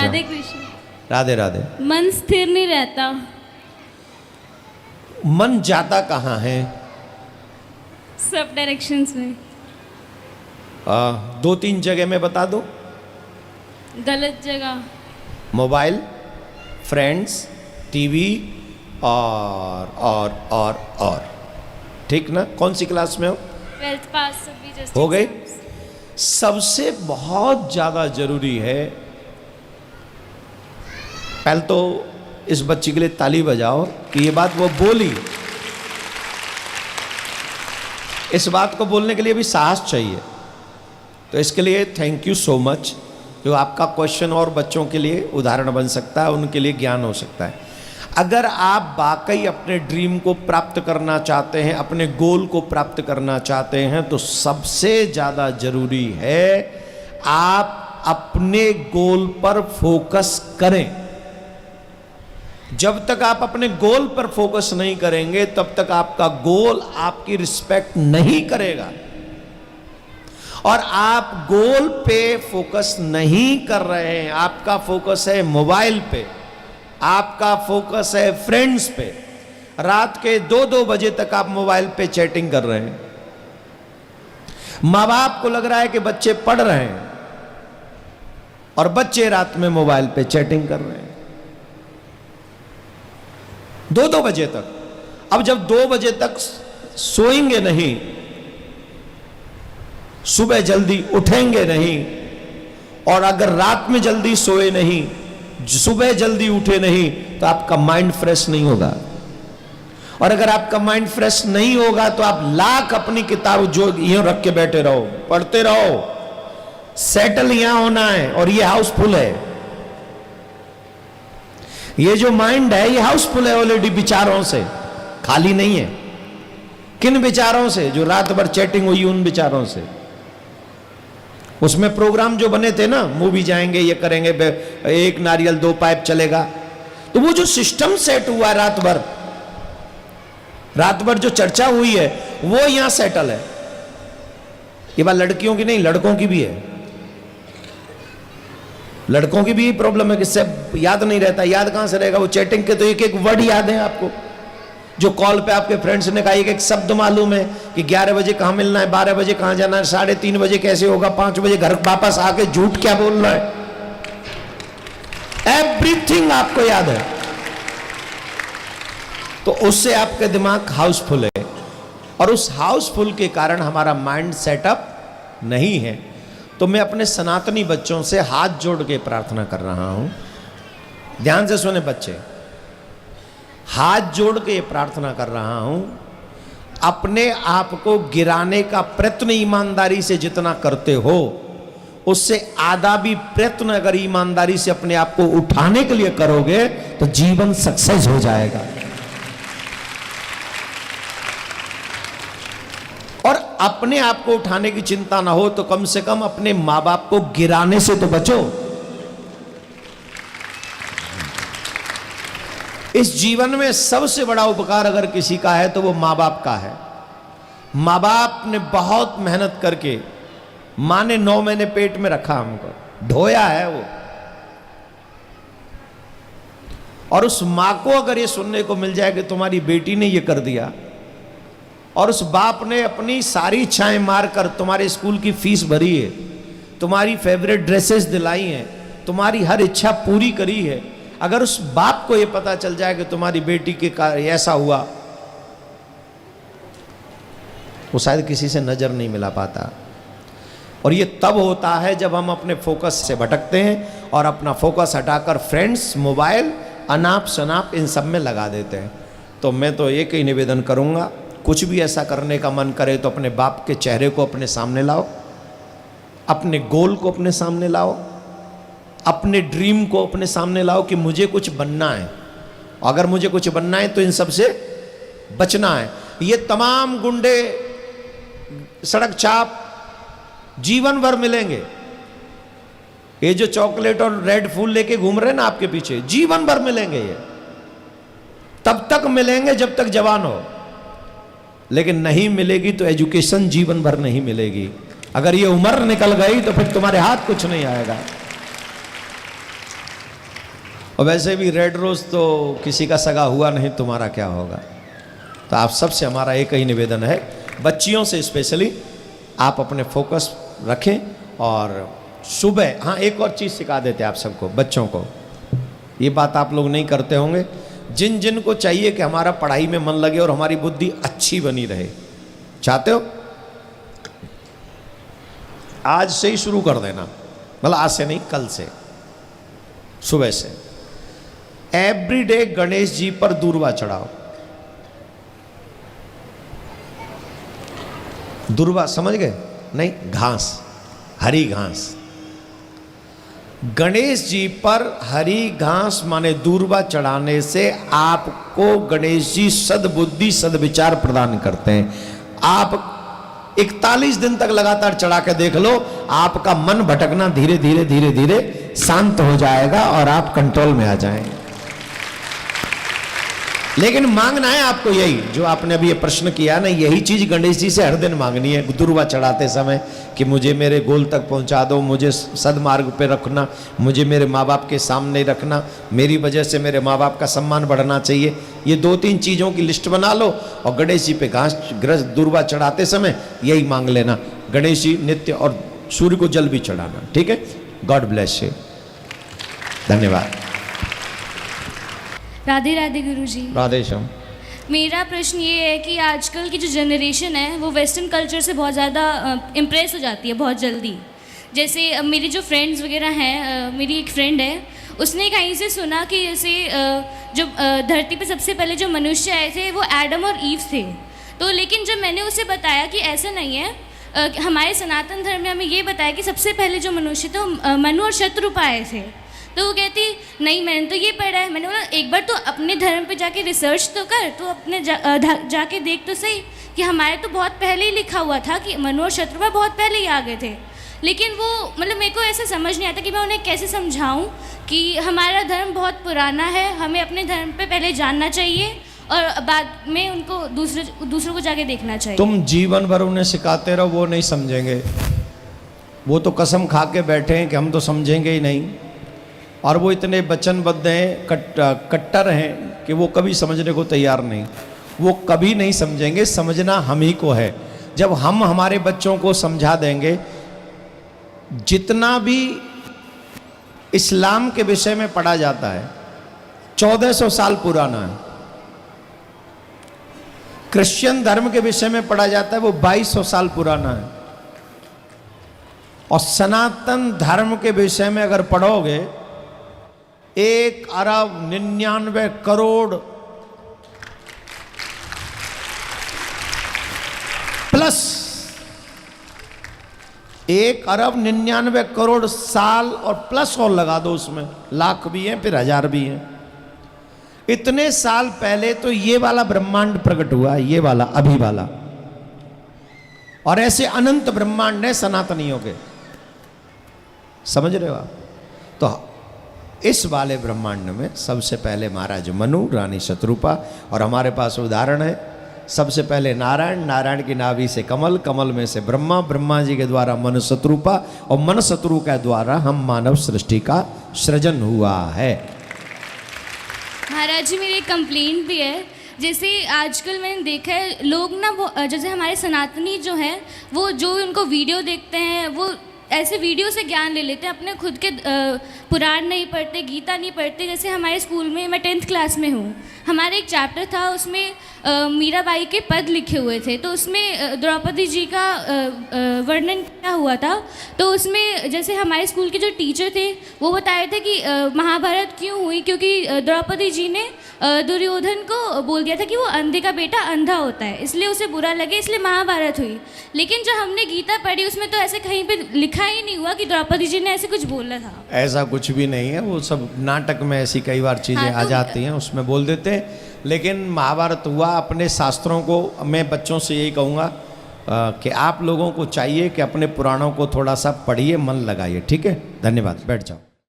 राधे कृष्ण। राधे राधे। मन स्थिर नहीं रहता। मन जाता कहाँ है? सब डायरेक्शंस में। 2-3 जगह में बता दो। गलत जगह। मोबाइल, फ्रेंड्स, टीवी और ठीक ना? कौन सी क्लास में हो? 12th पास अभी जस्ट हो गई। सबसे बहुत ज्यादा जरूरी है, पहले तो इस बच्ची के लिए ताली बजाओ कि ये बात वो बोली। इस बात को बोलने के लिए भी साहस चाहिए, तो इसके लिए थैंक यू सो मच। जो आपका क्वेश्चन और बच्चों के लिए उदाहरण बन सकता है, उनके लिए ज्ञान हो सकता है। अगर आप वाकई अपने ड्रीम को प्राप्त करना चाहते हैं, अपने गोल को प्राप्त करना चाहते हैं, तो सबसे ज़्यादा जरूरी है आप अपने गोल पर फोकस करें। जब तक आप अपने गोल पर फोकस नहीं करेंगे, तब तक आपका गोल आपकी रिस्पेक्ट नहीं करेगा। और आप गोल पे फोकस नहीं कर रहे हैं, आपका फोकस है मोबाइल पे, आपका फोकस है फ्रेंड्स पे। रात के 2-2 बजे तक आप मोबाइल पे चैटिंग कर रहे हैं। माँ बाप को लग रहा है कि बच्चे पढ़ रहे हैं और बच्चे रात में मोबाइल पे चैटिंग कर रहे हैं 2-2 बजे तक। अब जब 2 बजे तक सोएंगे नहीं, सुबह जल्दी उठेंगे नहीं, और अगर रात में जल्दी सोए नहीं, सुबह जल्दी उठे नहीं, तो आपका माइंड फ्रेश नहीं होगा। और अगर आपका माइंड फ्रेश नहीं होगा तो आप लाख अपनी किताब जो यूं रख के बैठे रहो, पढ़ते रहो, सेटल यहां होना है, और ये हाउसफुल है। ये जो माइंड है ये हाउसफुल है ऑलरेडी विचारों से, खाली नहीं है। किन विचारों से? जो रात भर चैटिंग हुई उन विचारों से। उसमें प्रोग्राम जो बने थे ना, मूवी जाएंगे, ये करेंगे, 1 नारियल 2 पाइप चलेगा, तो वो जो सिस्टम सेट हुआ रात भर जो चर्चा हुई है वो यहां सेटल है। ये बात लड़कियों की नहीं, लड़कों की भी है। लड़कों की भी प्रॉब्लम है कि सब याद नहीं रहता। याद कहां से रहेगा? वो चैटिंग के तो एक वर्ड याद है आपको। जो कॉल पे आपके फ्रेंड्स ने कहा, एक शब्द मालूम है कि 11 बजे कहां मिलना है, 12 बजे कहां जाना है, 3:30 बजे कैसे होगा, 5 बजे घर वापस आके झूठ क्या बोलना है। एवरीथिंग आपको याद है, तो उससे आपका दिमाग हाउसफुल है, और उस हाउसफुल के कारण हमारा माइंड सेटअप नहीं है। तो मैं अपने सनातनी बच्चों से हाथ जोड़ के प्रार्थना कर रहा हूं, ध्यान से सुने बच्चे, हाथ जोड़ के प्रार्थना कर रहा हूं, अपने आप को गिराने का प्रयत्न ईमानदारी से जितना करते हो, उससे आधा भी प्रयत्न अगर ईमानदारी से अपने आप को उठाने के लिए करोगे तो जीवन सक्सेस हो जाएगा। और अपने आप को उठाने की चिंता ना हो तो कम से कम अपने माँ बाप को गिराने से तो बचो। इस जीवन में सबसे बड़ा उपकार अगर किसी का है तो वो माँ बाप का है। माँ बाप ने बहुत मेहनत करके, माँ ने 9 महीने पेट में रखा, हमको ढोया है वो, और उस माँ को अगर ये सुनने को मिल जाए कि तुम्हारी बेटी ने ये कर दिया, और उस बाप ने अपनी सारी इच्छाएं मारकर तुम्हारे स्कूल की फीस भरी है, तुम्हारी फेवरेट ड्रेसेस दिलाई हैं, तुम्हारी हर इच्छा पूरी करी है, अगर उस बाप को ये पता चल जाए कि तुम्हारी बेटी के ऐसा हुआ, वो शायद किसी से नजर नहीं मिला पाता। और ये तब होता है जब हम अपने फोकस से भटकते हैं और अपना फोकस हटाकर फ्रेंड्स, मोबाइल, अनाप शनाप इन सब में लगा देते हैं। तो मैं तो एक ही निवेदन करूंगा, कुछ भी ऐसा करने का मन करे तो अपने बाप के चेहरे को अपने सामने लाओ, अपने गोल को अपने सामने लाओ, अपने ड्रीम को अपने सामने लाओ कि मुझे कुछ बनना है। अगर मुझे कुछ बनना है तो इन सब से बचना है। ये तमाम गुंडे, सड़क चाप जीवन भर मिलेंगे। ये जो चॉकलेट और रेड फूल लेके घूम रहे हैं ना आपके पीछे, जीवन भर मिलेंगे। ये तब तक मिलेंगे जब तक जवान हो, लेकिन नहीं मिलेगी तो एजुकेशन जीवन भर नहीं मिलेगी। अगर ये उम्र निकल गई तो फिर तुम्हारे हाथ कुछ नहीं आएगा। और वैसे भी रेड रोज़ तो किसी का सगा हुआ नहीं, तुम्हारा क्या होगा। तो आप सबसे हमारा एक ही निवेदन है, बच्चियों से स्पेशली आप अपने फोकस रखें। और सुबह, हाँ एक और चीज़ सिखा देते आप सबको, बच्चों को, ये बात आप लोग नहीं करते होंगे, जिन जिन को चाहिए कि हमारा पढ़ाई में मन लगे और हमारी बुद्धि अच्छी बनी रहे, चाहते हो आज से ही शुरू कर देना, मतलब आज से नहीं कल से, सुबह से एवरीडे गणेश जी पर दूर्वा चढ़ाओ। दूर्वा समझ गए? नहीं, घास, हरी घास। गणेश जी पर हरी घास माने दूर्वा चढ़ाने से आपको गणेश जी सद्बुद्धि सद्विचार प्रदान करते हैं। आप 41 दिन तक लगातार चढ़ा के देख लो, आपका मन भटकना धीरे धीरे धीरे धीरे शांत हो जाएगा और आप कंट्रोल में आ जाएंगे। लेकिन मांगना है आपको यही, जो आपने अभी ये प्रश्न किया ना, यही चीज गणेश जी से हर दिन मांगनी है दूर्वा चढ़ाते समय, कि मुझे मेरे गोल तक पहुंचा दो, मुझे सदमार्ग पे रखना, मुझे मेरे माँ बाप के सामने रखना, मेरी वजह से मेरे माँ बाप का सम्मान बढ़ना चाहिए। ये 2-3 चीज़ों की लिस्ट बना लो और गणेश जी पे घास ग्रस दूर्वा चढ़ाते समय यही मांग लेना, गणेश जी नित्य, और सूर्य को जल भी चढ़ाना। ठीक है, गॉड ब्लेस यू, धन्यवाद। राधे राधे गुरुजी। राधे श्याम। मेरा प्रश्न ये है कि आजकल की जो जनरेशन है वो वेस्टर्न कल्चर से बहुत ज़्यादा इम्प्रेस हो जाती है बहुत जल्दी। जैसे मेरी जो फ्रेंड्स वगैरह हैं, मेरी एक फ्रेंड है, उसने कहीं से सुना कि जैसे जो धरती पे सबसे पहले जो मनुष्य आए थे वो एडम और ईव थे। तो लेकिन जब मैंने उसे बताया कि ऐसा नहीं है, हमारे सनातन धर्म में हमें ये बताया कि सबसे पहले जो मनुष्य थे वो मनु और शत्रुपा आए थे। तो वो कहती नहीं मैंने तो ये पढ़ा है। मैंने बोला एक बार तो अपने धर्म पे जाके रिसर्च तो कर, तो अपने जाके देख तो सही कि हमारे तो बहुत पहले ही लिखा हुआ था कि मनु और शत्रुपा बहुत पहले ही आ गए थे। लेकिन वो मतलब मेरे को ऐसा समझ नहीं आता कि मैं उन्हें कैसे समझाऊं कि हमारा धर्म बहुत पुराना है, हमें अपने धर्म पे पहले जानना चाहिए और बाद में उनको दूसरों को जाके देखना चाहिए। तुम जीवन भर उन्हें सिखाते रहो, वो नहीं समझेंगे। वो तो कसम खा के बैठे हैं कि हम तो समझेंगे ही नहीं, और वो इतने वचनबद्ध हैं, कट्टर हैं कि वो कभी समझने को तैयार नहीं। वो कभी नहीं समझेंगे, समझना हम ही को है। जब हम हमारे बच्चों को समझा देंगे, जितना भी इस्लाम के विषय में पढ़ा जाता है 1400 साल पुराना है, क्रिश्चियन धर्म के विषय में पढ़ा जाता है वो 2200 साल पुराना है, और सनातन धर्म के विषय में अगर पढ़ोगे 1,99 करोड़ प्लस 1,99 करोड़ साल और प्लस और लगा दो, उसमें लाख भी हैं फिर हजार भी हैं। इतने साल पहले तो ये वाला ब्रह्मांड प्रकट हुआ, ये वाला अभी वाला, और ऐसे अनंत ब्रह्मांड है सनातनियों के, समझ रहे हो आप? तो इस वाले ब्रह्मांड में सबसे पहले महाराज मनु, रानी शत्रुपा, और हमारे पास उदाहरण है सबसे पहले नारायण, नारायण की नाभि से कमल, कमल में से ब्रह्मा, ब्रह्मा जी के द्वारा मनु शत्रुपा, और मन शत्रु के द्वारा हम मानव सृष्टि का सृजन हुआ है। महाराज जी मेरी एक कंप्लेंट भी है, जैसे आजकल मैंने देखा है लोग ना वो जैसे हमारे सनातनी जो हैं वो जो उनको वीडियो देखते हैं वो ऐसे वीडियो से ज्ञान ले लेते हैं, अपने खुद के पुराण नहीं पढ़ते, गीता नहीं पढ़ते। जैसे हमारे स्कूल में, मैं 10th क्लास में हूँ, हमारे एक चैप्टर था उसमें मीराबाई के पद लिखे हुए थे, तो उसमें द्रौपदी जी का वर्णन किया हुआ था। तो उसमें जैसे हमारे स्कूल के जो टीचर थे वो बताए थे कि महाभारत क्यों हुई, क्योंकि द्रौपदी जी ने दुर्योधन को बोल दिया था कि वो अंधे का बेटा अंधा होता है, इसलिए उसे बुरा लगे, इसलिए महाभारत हुई। लेकिन जो हमने गीता पढ़ी उसमें तो ऐसे कहीं पे लिखा ही नहीं हुआ कि द्रौपदी जी ने ऐसे कुछ बोला था। ऐसा कुछ भी नहीं है, वो सब नाटक में ऐसी कई बार चीज़ें आ जाती हैं, उसमें बोल देते हैं। लेकिन महाभारत हुआ, अपने शास्त्रों को मैं बच्चों से यही कहूँगा कि आप लोगों को चाहिए कि अपने पुराणों को थोड़ा सा पढ़िए, मन लगाइए। ठीक है, धन्यवाद, बैठ जाओ।